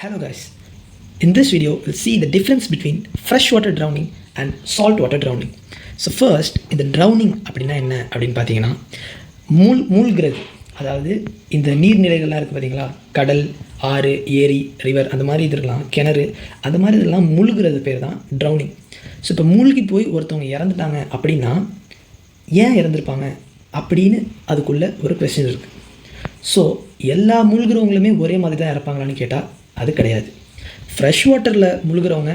Hello guys, in this video we'll see the difference between freshwater drowning and saltwater drowning. So first, இந்த drowning அப்படின்னா என்ன அப்படின்னு பார்த்தீங்கன்னா மூழ்கிறது, அதாவது இந்த நீர்நிலைகள்லாம் இருக்குது பார்த்தீங்களா, கடல், ஆறு, ஏரி, ரிவர், அந்த மாதிரி இது இருக்கலாம், கிணறு, அந்த மாதிரி இதெல்லாம் மூழ்கிறது பேர் தான் ட்ரௌனிங். ஸோ இப்போ மூழ்கி போய் ஒருத்தவங்க இறந்துட்டாங்க அப்படின்னா ஏன் இறந்துருப்பாங்க அப்படின்னு அதுக்குள்ளே ஒரு கொஸ்டின் இருக்குது. ஸோ எல்லா மூழ்கிறவங்களுமே ஒரே மாதிரி தான் இறப்பாங்களான்னு கேட்டால் அது கிடையாது. ஃப்ரெஷ் வாட்டரில் முழுகிறவங்க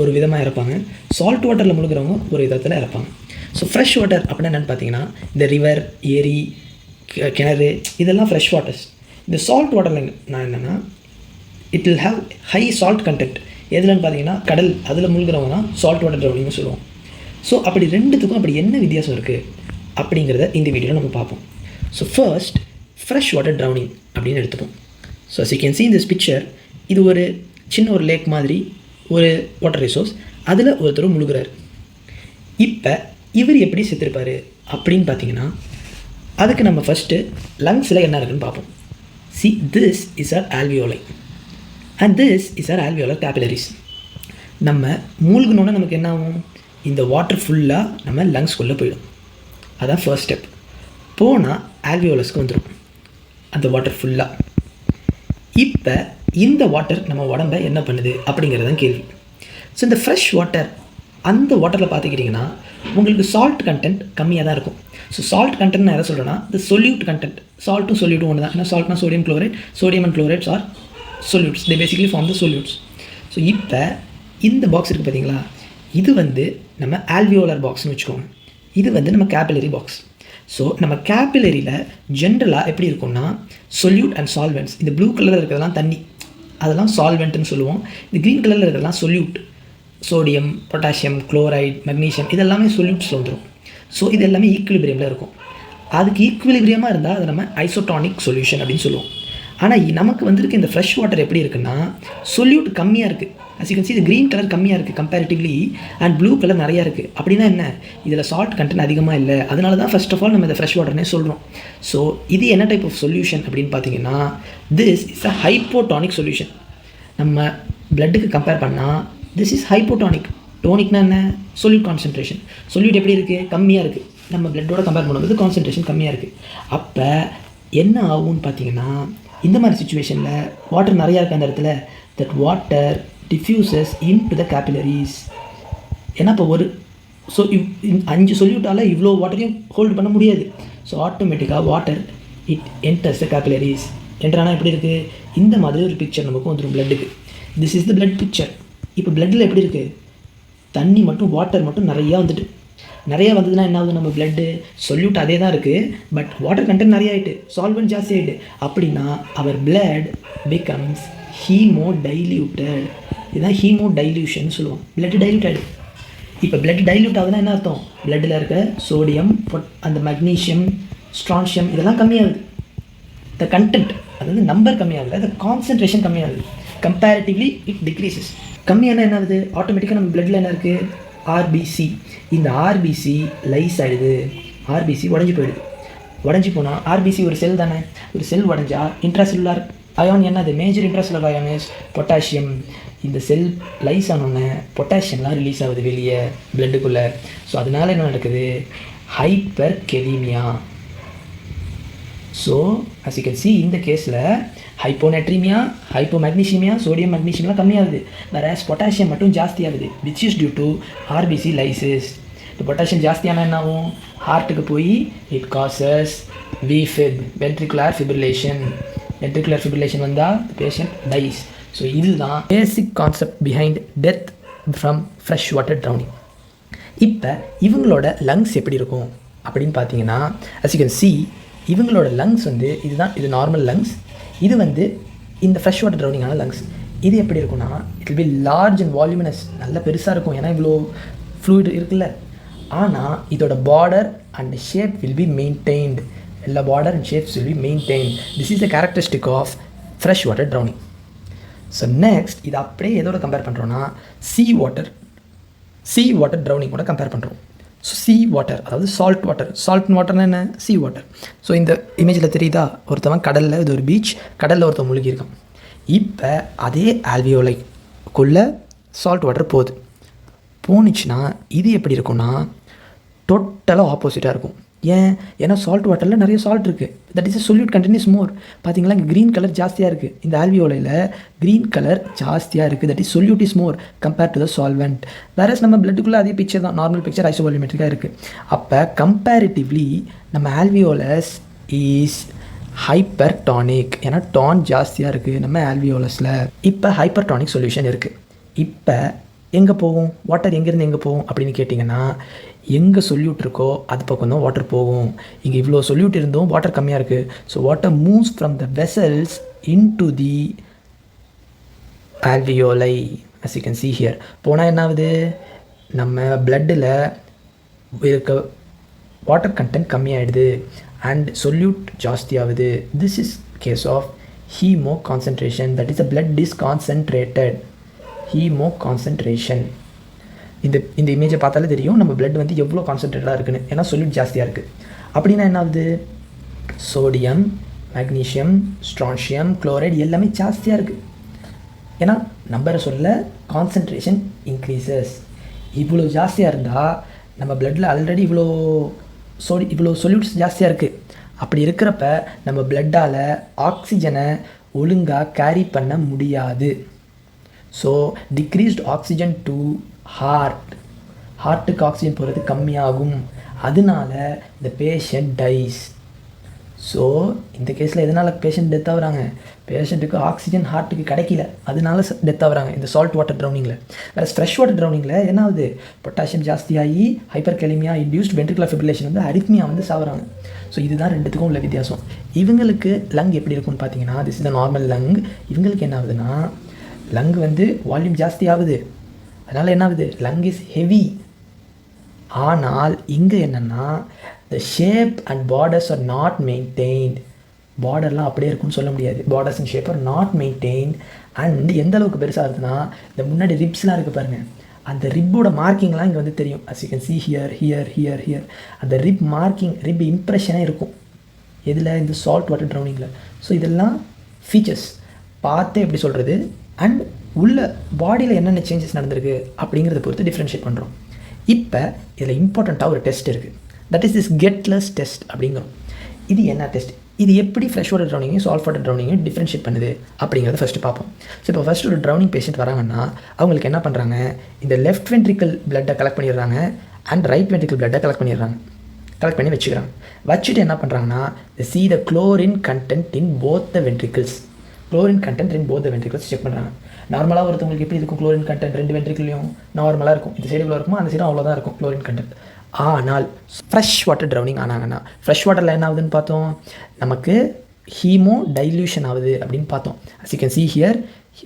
ஒரு விதமாக இறப்பாங்க, சால்ட் வாட்டரில் முழுகிறவங்க ஒரு விதத்தில் இறப்பாங்க. ஸோ ஃப்ரெஷ் வாட்டர் அப்படின்னா என்னென்னு பார்த்தீங்கன்னா இந்த ரிவர், ஏரி, கிணறு, இதெல்லாம் ஃப்ரெஷ் வாட்டர்ஸ். இந்த சால்ட் வாட்டரில் நான் என்னென்னா it will have high salt content. எதுலன்னு பார்த்தீங்கன்னா கடல், அதில் முழுகிறவங்க தான் சால்ட் வாட்டர் ட்ரௌனிங்னு சொல்லுவோம். ஸோ அப்படி ரெண்டுத்துக்கும் அப்படி என்ன வித்தியாசம் இருக்குது அப்படிங்கிறத இந்த வீடியோவில் நம்ம பார்ப்போம். So first fresh water drowning அப்படின்னு எடுத்துப்போம். So as you can see in this picture, இது ஒரு சின்ன ஒரு லேக் மாதிரி ஒரு வாட்டர் ரிசோர்ஸ், அதில் ஒருத்தர் முழுகிறார். இப்போ இவர் எப்படி செத்துருப்பார் அப்படின்னு பார்த்தீங்கன்னா அதுக்கு நம்ம ஃபஸ்ட்டு லங்ஸில் என்ன இருக்குன்னு பார்ப்போம். See, this is our alveoli and this is our alveolar capillaries. நம்ம மூழ்கணுன்னா நமக்கு என்ன ஆகும், இந்த வாட்டர் ஃபுல்லாக நம்ம லங்ஸ்குள்ளே போயிடும். அதான் ஃபர்ஸ்ட் ஸ்டெப். போனால் ஆல்வியோலஸ்க்கு வந்துடும் அந்த வாட்டர் ஃபுல்லாக. இப்போ இந்த வாட்டர் நம்ம உடம்பை என்ன பண்ணுது அப்படிங்கிறது தான் கேள்வி. ஸோ இந்த ஃப்ரெஷ் வாட்டர், அந்த வாட்டரில் பார்த்துக்கிட்டிங்கன்னா உங்களுக்கு சால்ட் கண்டென்ட் கம்மியாக தான் இருக்கும். ஸோ சால்ட் கண்டென்ட் நான் எதை சொல்கிறேன்னா இந்த சொல்யூட் கண்டென்ட். சால்ட்டும் சொல்யூட்டும் ஒன்று தான். ஏன்னா சால்ட்னா sodium chloride, sodium and chlorides are solutes, they basically form the solutes. So இப்போ இந்த பாக்ஸ் இருக்குது பார்த்தீங்களா, இது வந்து நம்ம ஆல்வியோலர் பாக்ஸ்னு வச்சுக்கோங்க. இது வந்து நம்ம கேபிலரி பாக்ஸ். ஸோ நம்ம கேபிலரியில் ஜென்ரலாக எப்படி இருக்கும்னா சொல்யூட் அண்ட் சால்வெண்ட்ஸ். இந்த ப்ளூ கலரில் இருக்கிறதெல்லாம் தண்ணி, அதெல்லாம் சால்வெண்ட்டுன்னு சொல்லுவோம். இந்த க்ரீன் கலரில் இருக்கிறதெல்லாம் solute. Sodium, potassium, chloride, magnesium, இது எல்லாமே சொல்யூட்ஸில் வந்துடும். ஸோ இது எல்லாமே ஈக்குலிபிரியமில் இருக்கும். அதுக்கு ஈக்குலிபிரியமாக இருந்தால் அதை நம்ம ஐசோடானிக் சொல்யூஷன் அப்படின்னு சொல்லுவோம். ஆனால் நமக்கு வந்துருக்கு இந்த ஃப்ரெஷ் வாட்டர் எப்படி இருக்குன்னா சொல்யூட் கம்மியாக இருக்குது. as you can see the green colour கம்மியாக இருக்குது கம்பேரிட்டிவ்லி, அண்ட் ப்ளூ கலர் நிறையா இருக்குது. அப்படின்னா என்ன, இதில் சால்ட் கண்டென்ட் அதிகமாக இல்லை. அதனால தான் ஃபர்ஸ்ட் ஆஃப் ஆல் நம்ம இதை ஃப்ரெஷ் வாட்டர்னே சொல்கிறோம். ஸோ இது என்ன டைப் ஆஃப் சொல்யூஷன் அப்படின்னு பார்த்தீங்கன்னா this is a hypotonic solution. நம்ம பிளட்டுக்கு கம்பேர் பண்ணால் திஸ் இஸ் ஹைப்போடானிக். டோனிக்னா என்ன, சொல்யூட் கான்சன்ட்ரேஷன். சொல்யூட் எப்படி இருக்குது, கம்மியாக இருக்குது. நம்ம பிளட்டோட கம்பேர் பண்ணும்போது கான்சன்ட்ரேஷன் கம்மியாக இருக்குது. அப்போ என்ன ஆகும்னு பார்த்தீங்கன்னா இந்த மாதிரி சுச்சுவேஷனில் வாட்டர் நிறையா இருக்குது அந்த இடத்துல, that water diffuses into the capillaries. ஏன்னா இப்போ ஒரு ஸோ 5 சொல்யூட்டால் இவ்வளோ வாட்டரையும் ஹோல்டு பண்ண முடியாது. ஸோ ஆட்டோமேட்டிக்காக water it enters the capillaries. என்ட்ரானா எப்படி இருக்குது, இந்த மாதிரி ஒரு பிக்சர் நமக்கு வந்துடும் பிளட்டுக்கு. This is the blood picture. இப்போ பிளட்டில் எப்படி இருக்குது, தண்ணி மட்டும் வாட்டர் மட்டும் நிறையா வந்துட்டு, நிறையா வந்ததுன்னா என்ன ஆகுது, நம்ம பிளட்டு சொல்யூட் அதே தான் இருக்குது, பட் வாட்டர் கண்டென்ட் நிறையா ஆகிட்டு, சால்வெண்ட் ஜாஸ்தி ஆகிட்டு. அப்படின்னா அவர் பிளட் பிகம்ஸ் ஹீமோடைல்யூட்டட். இதுதான் ஹீமோடைல்யூஷன் சொல்லுவோம். பிளட் டைல்யூட் ஆகிடும். இப்போ பிளட் டைல்யூட் ஆகுதுன்னா என்ன அர்த்தம், பிளட்டில் இருக்க சோடியம், அந்த மக்னீஷியம், ஸ்ட்ரான்ஷியம் இதெல்லாம் கம்மியாகுது. த கண்டென்ட், அதாவது நம்பர் கம்மியாகுது, அந்த கான்சன்ட்ரேஷன் கம்மியாகுது. Comparatively it decreases. கம்மியான என்ன ஆகுது, ஆட்டோமேட்டிக்காக நம்ம பிளட்டில் என்ன இருக்குது, ஆர்பிசி. இந்த ஆர்பிசி லைஸ் ஆகிடுது, ஆர்பிசி உடஞ்சி போயிடுது. உடஞ்சி போனால் ஆர்பிசி ஒரு செல் தானே, ஒரு செல் உடஞ்சா இன்ட்ராசெல்லுலார் அயான் என்னது, major intracellular ion is potassium. இந்த செல் லைஸ் ஆனோடனே பொட்டாசியம்லாம் ரிலீஸ் ஆகுது வெளியே பிளட்டுக்குள்ளே. ஸோ அதனால என்ன நடக்குது, hyperkalaemia. So as you can see இந்த கேஸில் ஹைப்போனட்ரீமியா, ஹைப்போமேக்னீஷியமியா, சோடியம் மக்னீஷியம்லாம் கம்மியாகுது. வேறஸ் பொட்டாசியம் மட்டும் ஜாஸ்தி ஆகுது, which is due to RBC lysis. இப்போ பொட்டாசியம் ஜாஸ்தியான என்ன ஆகும், ஹார்ட்டுக்கு போய் it causes V fib, ventricular fibrillation. Ventricular fibrillation வந்தால் பேஷண்ட் டைஸ். ஸோ இதுதான் basic concept behind death from fresh water drowning. இப்போ இவங்களோட லங்ஸ் எப்படி இருக்கும் அப்படின்னு பார்த்தீங்கன்னா as you can see இவங்களோட லங்ஸ் வந்து இதுதான், இது நார்மல் லங்ஸ். இது வந்து இந்த ஃப்ரெஷ் வாட்டர் ட்ரௌனிங்கான லங்ஸ். இது எப்படி இருக்குன்னா it will be large and voluminous, நல்லா பெருசாக இருக்கும், ஏன்னா இவ்வளோ ஃப்ளூயிட் இருக்குல்ல. ஆனால் இதோட border and shape will be maintained. எல்லா border and shapes will be maintained. This is the characteristic of fresh water drowning. So next இது அப்படியே எதோட கம்பேர் பண்ணுறோன்னா சீ வாட்டர் ட்ரௌனிங்கோட கம்பேர் பண்ணுறோம். ஸோ சீ வாட்டர், அதாவது சால்ட் வாட்டர்னா என்ன, சீ வாட்டர். ஸோ இந்த இமேஜில் தெரியுதா, ஒருத்தவன் கடலில், இது ஒரு பீச், கடலில் ஒருத்தவன் முழுகியிருக்கான். இப்போ அதே ஆல்வியோலைக்குள்ளே சால்ட் வாட்டர் போணுச்சுன்னா இது எப்படி இருக்கும்னா டோட்டலாக ஆப்போசிட்டாக இருக்கும். ஏன்னா சால்ட் வாட்டரில் நிறைய சால்ட் இருக்குது. That is solute content is more. பார்த்தீங்களா இங்கே க்ரீன் கலர் ஜாஸ்தியாக இருக்குது. இந்த ஆல்வியோலையில் க்ரீன் கலர் ஜாஸ்தியாக இருக்குது. That is solute is more compared to the solvent. Whereas நம்ம பிளட்டுக்குள்ளே அதே பிக்சர் தான், நார்மல் பிக்சர் ஐசோவால்யூமெட்ரிக்காக இருக்குது. அப்போ கம்பேரிட்டிவ்லி நம்ம ஆல்வியோலஸ் இஸ் ஹைப்பர்டானிக். ஏன்னா டான் ஜாஸ்தியாக இருக்குது நம்ம ஆல்வியோலஸில். இப்போ ஹைப்பர்டானிக் சொல்யூஷன் இருக்குது. இப்போ எங்கே போகும் வாட்டர், எங்கேருந்து எங்கே போகும் அப்படின்னு கேட்டிங்கன்னா, எங்கே சொல்யூட் இருக்கோ அது பக்கம் தான் வாட்டர் போகும். இங்கே இவ்வளோ சொல்யூட் இருந்தும் வாட்டர் கம்மியாக இருக்குது. So water moves from the vessels into the alveoli as you can see here. போனால் என்ன ஆகுது, நம்ம பிளட்டில் இருக்க வாட்டர் கண்டென்ட் கம்மியாகிடுது அண்ட் சொல்யூட் ஜாஸ்தி ஆகுது. This is case of haemoconcentration. That is the blood is concentrated. Haemoconcentration. இந்த இமேஜை பார்த்தாலே தெரியும் நம்ம பிளட் வந்து எவ்வளோ கான்சன்ட்ரேட்டாக இருக்குன்னு. ஏன்னா சொல்யூட் ஜாஸ்தியாக இருக்குது. அப்படின்னா என்ன ஆகுது, சோடியம், மேக்னீஷியம், ஸ்ட்ரான்ஷியம், குளோரைடு எல்லாமே ஜாஸ்தியாக இருக்குது. ஏன்னா நம்பரை சொல்ல கான்சன்ட்ரேஷன் இன்க்ரீசஸ். இவ்வளோ ஜாஸ்தியாக இருந்தால் நம்ம பிளட்டில் ஆல்ரெடி இவ்வளோ சொல்யூட்ஸ் ஜாஸ்தியாக இருக்குது. அப்படி இருக்கிறப்ப நம்ம பிளட்டால் ஆக்சிஜனை ஒழுங்காக கேரி பண்ண முடியாது. ஸோ டிக்ரீஸ்ட் ஆக்சிஜன் டு ஹார்ட்டுக்கு ஆக்சிஜன் போகிறது கம்மியாகும். அதனால இந்த பேஷண்ட் டைஸ். ஸோ இந்த கேஸில் எதனால் பேஷண்ட் டெத் ஆகுறாங்க, பேஷண்ட்டுக்கு ஆக்சிஜன் ஹார்ட்டுக்கு கிடைக்கல, அதனால டெத் ஆகுறாங்க இந்த சால்ட் வாட்டர் ட்ரௌனிங்கில். வேறு ஃப்ரெஷ் வாட்டர் ட்ரௌனிங்கில் என்ன ஆகுது, பொட்டாசியம் ஜாஸ்தியாகி ஹைப்பர்கேலிமியா இன்டியூஸ்ட் வென்ட்ரிகுலர் ஃபிப்ரிலேஷன் வந்து அரித்மியா வந்து சாகுறாங்க. ஸோ இதுதான் ரெண்டுத்துக்கும் உள்ள வித்தியாசம். இவங்களுக்கு லங் எப்படி இருக்குன்னு பார்த்தீங்கன்னா, this is the normal lung. இவங்களுக்கு என்ன ஆகுதுன்னா, லங் வந்து வால்யூம் ஜாஸ்தி ஆகுது, அதனால் என்ன ஆகுது, லங் இஸ் ஹெவி. ஆனால் இங்கே என்னென்னா, the shape and borders are not maintained. பார்டர்லாம் அப்படியே இருக்குன்னு சொல்ல முடியாது. Borders and shape are not maintained. And எந்த அளவுக்கு பெருசாக இருக்குதுன்னா, இந்த முன்னாடி ரிப்ஸ்லாம் இருக்குது பாருங்கள், அந்த ரிப்போட மார்க்கிங்லாம் இங்கே வந்து தெரியும். as you can see here, here, here, here. அந்த ரிப் மார்க்கிங், ரிப் இம்ப்ரெஷனே இருக்கும். இதில் இந்த சால்ட் வாட்டர் ட்ரௌனிங்கில். ஸோ இதெல்லாம் ஃபீச்சர்ஸ் பார்த்து எப்படி சொல்கிறது அண்ட் உள்ள பாடியில் என்னென்ன சேஞ்சஸ் நடந்திருக்கு அப்படிங்கிறத பொறுத்து டிஃப்ரென்ஷியேட் பண்ணுறோம். இப்போ இதில் இம்பார்ட்டண்ட்டாக ஒரு டெஸ்ட் இருக்குது. That is this Gettler's test அப்படிங்கிறோம். இது என்ன டெஸ்ட், இது எப்படி ஃப்ரெஷ் வாட்டர் ட்ரௌனிங்கும் சால்ட் வாட்டர் ட்ரௌனிங்கும் டிஃப்ரென்ஷியேட் பண்ணுது அப்படிங்கிறத ஃபஸ்ட்டு பார்ப்போம். ஸோ இப்போ ஃபஸ்ட்டு ஒரு ட்ரௌனிங் பேஷண்ட் வராங்கன்னா அவங்களுக்கு என்ன பண்ணுறாங்க, இந்த லெஃப்ட் வென்ட்ரிக்கல் பிளட்டை கலெக்ட் பண்ணிடுறாங்க அண்ட் ரைட் வென்ட்ரிக்கல் பிளட்டை கலெக்ட் பண்ணி வச்சுக்கிறாங்க. வச்சுட்டு என்ன பண்ணுறாங்கன்னா, see the chlorine content in both the ventricles. chlorine content in both the ventricles check பண்ணுறாங்க. நார்மலாக ஒருத்தவங்களுக்கு எப்படி இருக்கும், குளோரின் கண்டென்ட் ரெண்டு வென்ட்ரிக்கிலையும் நார்மலாக இருக்கும். இந்த சைடு இவ்வளோ இருக்குமோ அந்த சைடு அவ்வளோதான் இருக்கும் குளோரின் கண்டென்ட். ஆனால் ஃப்ரெஷ் வாட்டர் ட்ரௌனிங் ஆனாங்கன்னா, ஃப்ரெஷ் வாட்டரில் என்ன ஆகுதுன்னு பார்த்தோம், நமக்கு ஹீமோ டைல்யூஷன் ஆகுது அப்படின்னு பார்த்தோம். as you can see here,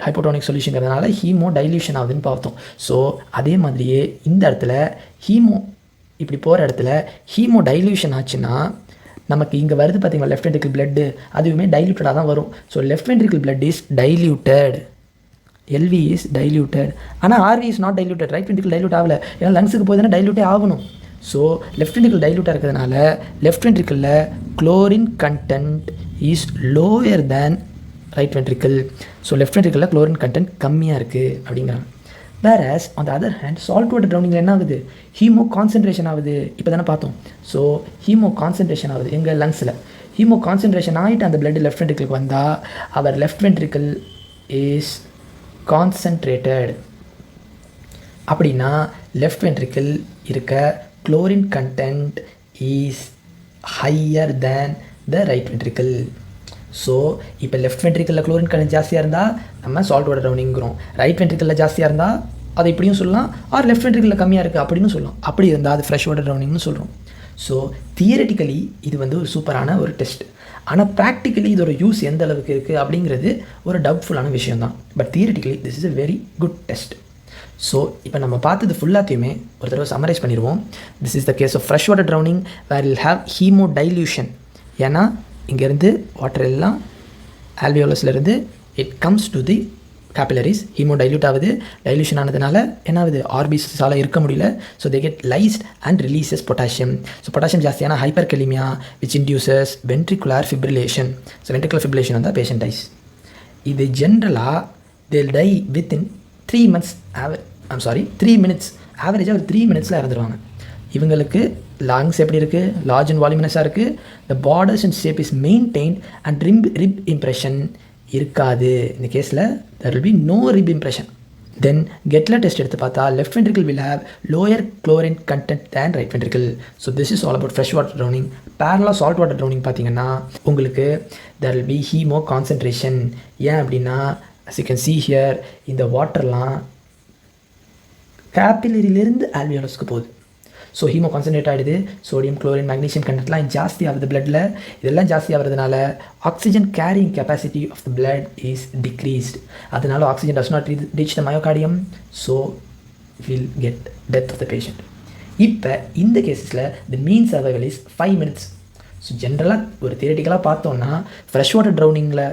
hypotonic சொல்யூஷன்ங்கிறதுனால ஹீமோ டைல்யூஷன் ஆகுதுன்னு பார்த்தோம். ஸோ அதே மாதிரியே இந்த இடத்துல ஹீமோ இப்படி போகிற இடத்துல ஹீமோ டைல்யூஷன் ஆச்சுன்னா நமக்கு இங்கே வருது பார்த்தீங்களா லெஃப்ட் வென்ட்ரிக்கல் பிளட்டு, அதுவுமே டைல்யூட்டடாக தான் வரும். So left ventricle blood is diluted, LV is diluted. ஆனால் RV is not diluted. Right ventricle dilute ஆகலை, ஏன்னா லங்ஸுக்கு போய் தானே டைல்யூட்டே ஆகணும். ஸோ லெஃப்ட் வென்ட்ரிக்கல் டைல்யூட்டாக இருக்கிறதுனால லெஃப்ட் வென்ட்ரிக்கலில் chlorine content is lower than right ventricle. So left வென்ட்ரிக்கலில் குளோரின் கண்டென்ட் கம்மியாக இருக்குது அப்படிங்கிறாங்க. Whereas on the other hand salt water ட்ரௌனிங்கில் என்ன ஆகுது, ஹீமோ கான்சன்ட்ரேஷன் ஆகுது. இப்போ தானே பார்த்தோம். ஸோ ஹீமோ கான்சன்ட்ரேஷன் ஆகுது எங்கள் லங்ஸில். ஹீமோ கான்சன்ட்ரேஷன் ஆகிட்டு அந்த பிளட் லெஃப்ட் வென்ட்ரிக்கலுக்கு வந்தால் அவர் லெஃப்ட் வென்ட்ரிக்கல் இஸ் கான்சன்ட்ரேட்டட். அப்படின்னா லெஃப்ட் வென்ட்ரிக்கல் இருக்க chlorine content is higher than the right ventricle. So இப்போ லெஃப்ட் வென்ட்ரிக்கலில் குளோரின் கண்டென்ட் ஜாஸ்தியாக இருந்தால் நம்ம சால்ட் வாட்டர் ட்ரௌனிங்கிறோம். ரைட் வென்ட்ரிக்கலில் ஜாஸ்தியாக இருந்தால் அதை இப்படியும் சொல்லலாம், ஆர் லெஃப்ட் வென்ட்ரிக்கலில் கம்மியாக இருக்குது அப்படின்னு சொல்லலாம். அப்படி இருந்தால் அது ஃப்ரெஷ் வாட்டர் ட்ரௌனிங்னு சொல்கிறோம். ஸோ தியரட்டிக்கலி இது வந்து ஒரு சூப்பரான ஒரு டெஸ்ட். ஆனால் ப்ராக்டிக்கலி இதோட யூஸ் எந்த அளவுக்கு இருக்குது அப்படிங்கிறது ஒரு டவுட்ஃபுல்லான விஷயம் தான். But theoretically this is a very good test. So இப்போ நம்ம பார்த்தது ஃபுல்லாத்தையுமே ஒரு தடவை சம்மரைஸ் பண்ணிடுவோம். This is the case of fresh water drowning where will have haemodilution. ஏன்னா இங்கேருந்து வாட்டர் எல்லாம் ஆல்வியோலஸ்லேருந்து it comes to the capillaries. Haemodilute ஆகுது. டைல்யூஷன் ஆனதுனால என்ன ஆகுது, ஆர்பிஸால் இருக்க முடியல. So they get lysed and releases potassium. So potassium ஜாஸ்தியான hyperkalaemia which induces ventricular fibrillation. So ventricular fibrillation வந்தால் பேஷண்ட் டைஸ். இது ஜென்ரலாக they'll die within 3 months 3 minutes ஆவரேஜாக ஒரு 3 மினிட்ஸில் இறந்துருவாங்க. இவங்களுக்கு லங்ஸ் எப்படி இருக்குது, லார்ஜ் அண்ட் வால்யூமினஸாக இருக்குது, the borders and shape is maintained and rib impression இருக்காது. இந்த கேஸில் there will be no rib impression. Then Gettler test எடுத்து பார்த்தா left ventricle will have lower chlorine content than right ventricle. So this is all about fresh water drowning. Parallel salt water drowning பார்த்தீங்கன்னா உங்களுக்கு there will be hemo concentration. ஏன் அப்படின்னா as you can see here இந்த வாட்டர்லாம் கேப்பிலரியிலிருந்து ஆல்வியோலஸ்க்கு போகுது. So haemoconcentrate ஆகிடுது, sodium chlorine magnesium கண்டென்ட்லாம் ஜாஸ்தி ஆகுது பிளட்டில். இதெல்லாம் ஜாஸ்தி ஆகிறதுனால oxygen carrying capacity of the blood is decreased. அதனால oxygen does not reach the myocardium, so will get death of the patient. இப்போ இந்த கேஸஸில் the mean survival is 5 minutes. So ஜென்ரலாக ஒரு தியரிட்டிக்கலாக பார்த்தோன்னா ஃப்ரெஷ் வாட்டர் ட்ரௌனிங்கில்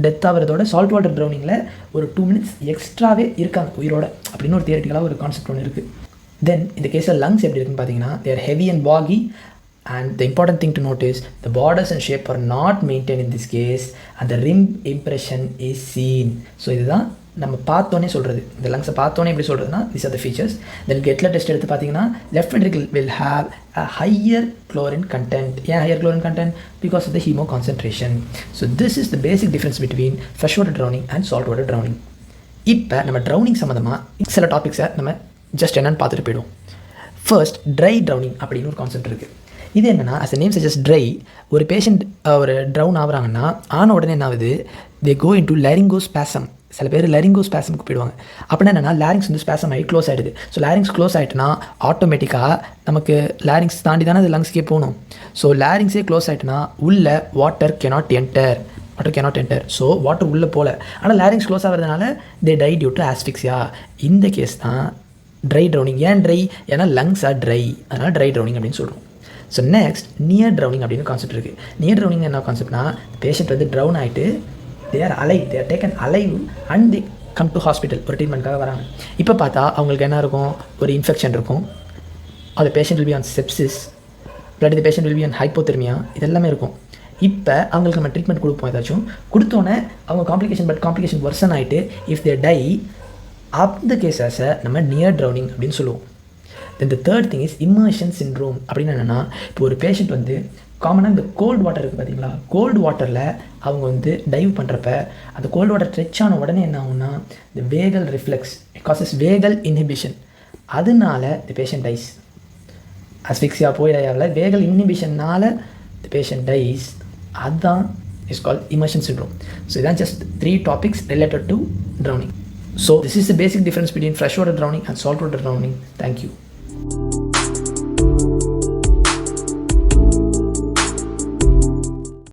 டெத் ஆகிறதோட சால்ட் வாட்டர் ட்ரௌனிங்கில் ஒரு 2 minutes எக்ஸ்ட்ராவே இருக்காங்க உயிரோட அப்படின்னு ஒரு தியரிட்டிக்கலாக ஒரு கான்செப்ட் ஒன்று இருக்குது. தென் இந்த கேஸில் லங்ஸ் எப்படி இருக்குன்னு பார்த்தீங்கன்னா they are heavy and boggy, and the important thing to note is the borders and shape are not maintained in this case and the rim impression is seen. So இதுதான் நம்ம பார்த்தோன்னே சொல்கிறது. இந்த லங்ஸை பார்த்தோன்னே எப்படி சொல்கிறதுனா these are the features. Then Gettler test எடுத்து பார்த்தீங்கன்னா left ventricle will have a higher chlorine content. ஏன் higher chlorine content? Because of the hemo concentration. So this is the basic difference between freshwater drowning and saltwater drowning. இப்போ நம்ம drowning சம்மந்தமாக சில டாபிக்ஸை நம்ம just என்னென்னு பார்த்துட்டு போயிடுவோம். ஃபர்ஸ்ட் ட்ரை ட்ரௌனிங் அப்படின்னு ஒரு கான்செப்ட் இருக்குது. இது என்னென்னா as a name suggests try, ஒரு பேஷண்ட் ஒரு ட்ரௌன் ஆகுறாங்கன்னா ஆன உடனே என்ன ஆகுது, they go into laryngospasm. சில பேர் லாரிங்கோஸ்பாசமுக்கு போயிடுவாங்க. அப்படின்னா என்னென்னா லாரிங்ஸ் வந்து ஸ்பாசம் ஆகி க்ளோஸ் ஆகிடுது. ஸோ லாரிங்ஸ் க்ளோஸ் ஆகிட்டுனா ஆட்டோமேட்டிக்காக நமக்கு லாரிங்ஸ் தாண்டி தானே அது லங்ஸ்க்கே போகணும். ஸோ லாரிங்ஸே க்ளோஸ் ஆகிட்டுனா உள்ள water cannot enter. So water உள்ளே போகல, ஆனால் லாரிங்ஸ் க்ளோஸ் ஆகிறதுனால தே டை டியூ டு ஆஸ்பிக்ஸியா. இந்த கேஸ் தான் ட்ரை ட்ரௌனிங். ஏன் ட்ரை? ஏன்னா லங்ஸ் ஆர் ட்ரை, அதனால் ட்ரை ட்ரௌனிங் அப்படின்னு சொல்கிறோம். ஸோ நெக்ஸ்ட் நியர் ட்ரௌனிங் அப்படின்னு கான்செப்ட் இருக்குது. நியர் ட்ரௌனிங் என்ன கான்செப்ட்னா பேஷண்ட் வந்து ட்ரௌன் ஆகிட்டு they are taken alive and they come to hospital ஒரு ட்ரீட்மெண்ட்காக வராங்க. இப்போ பார்த்தா அவங்களுக்கு என்ன இருக்கும், ஒரு இன்ஃபெக்ஷன் இருக்கும், அது patient will be on sepsis, இல்லாட்டி patient will be on hypothermia, இதெல்லாமே இருக்கும். இப்போ அவங்களுக்கு நம்ம ட்ரீட்மெண்ட் கொடுப்போம், ஏதாச்சும் கொடுத்தோன்னே அவங்க காம்ப்ளிகேஷன் வர்சன் ஆகிட்டு இஃப் தே டை அந்த கேஸஸை நம்ம நியர் ட்ரௌனிங் அப்படின்னு சொல்லுவோம். Then the third thing is immersion syndrome. அப்படின்னு என்னென்னா இப்போ ஒரு பேஷண்ட் வந்து காமனாக இந்த கோல்டு வாட்டர் இருக்குது பார்த்தீங்களா, கோல்டு வாட்டரில் அவங்க வந்து டைவ் பண்ணுறப்ப அந்த கோல்டு வாட்டர் ஸ்ட்ரெச் ஆன உடனே என்ன ஆகும்னா இந்த vagal reflex causes vagal inhibition, அதனால தி பேஷண்ட் டைஸ். அஸ்பிக்ஸியா போய் டயாவில் வேகல் இன்ஹிபிஷன்னால் தி பேஷண்ட் டைஸ். அதுதான் is called immersion syndrome. So இதான் just 3 topics related to drowning. So this is the basic difference between freshwater drowning and saltwater drowning. Thank you.